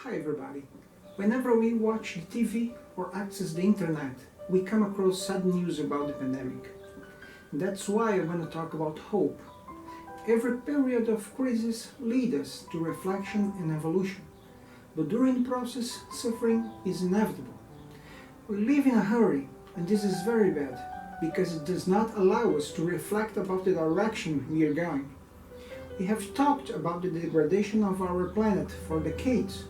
Hi everybody. Whenever we watch TV or access the internet, we come across sad news about the pandemic. That's why I want to talk about hope. Every period of crisis leads us to reflection and evolution, but during the process, suffering is inevitable. We live in a hurry, and this is very bad, because it does not allow us to reflect about the direction we are going. We have talked about the degradation of our planet for decades,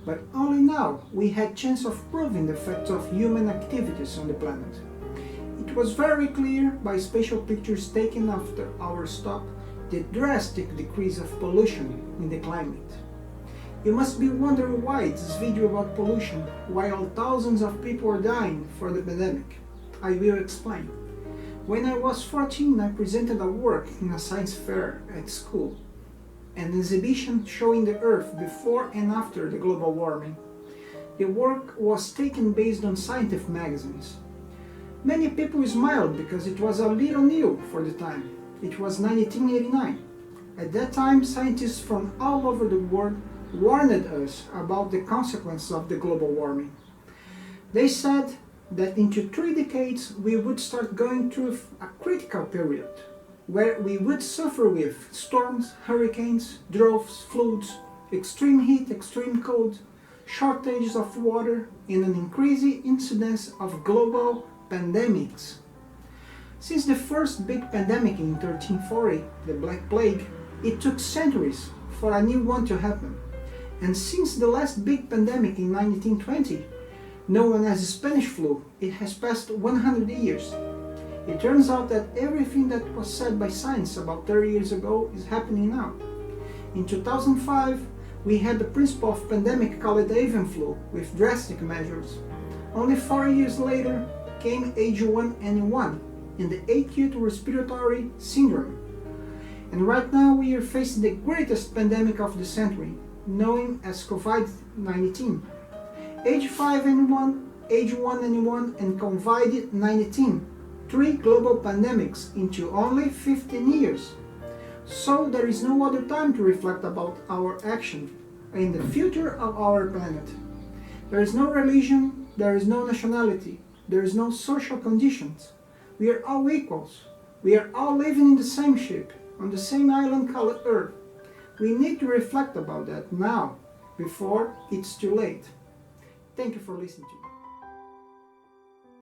but only now we had chance of proving the effects of human activities on the planet. It was very clear by spatial pictures taken after our stop the drastic decrease of pollution in the climate. You must be wondering why this video about pollution while thousands of people are dying for the pandemic. I will explain. When I was 14, I presented a work in a science fair at school, an exhibition showing the Earth before and after the global warming. The work was taken based on scientific magazines. Many people smiled because it was a little new for the time. It was 1989. At that time, scientists from all over the world warned us about the consequences of the global warming. They said that into 3 decades we would start going through a critical period where we would suffer with storms, hurricanes, droughts, floods, extreme heat, extreme cold, shortages of water, and an increasing incidence of global pandemics. Since the first big pandemic in 1340, the Black Plague, it took centuries for a new one to happen. And since the last big pandemic in 1920, known as the Spanish flu, it has passed 100 years. It turns out that everything that was said by science about 30 years ago is happening now. In 2005, we had the principle of pandemic called the avian flu with drastic measures. Only 4 years later came H1N1 and the acute respiratory syndrome. And right now we are facing the greatest pandemic of the century, known as COVID-19. H5N1, H1N1 and COVID-19, 3 global pandemics into only 15 years. So there is no other time to reflect about our action and the future of our planet. There is no religion, there is no nationality, there is no social conditions. We are all equals. We are all living in the same ship, on the same island called Earth. We need to reflect about that now, before it's too late. Thank you for listening to me.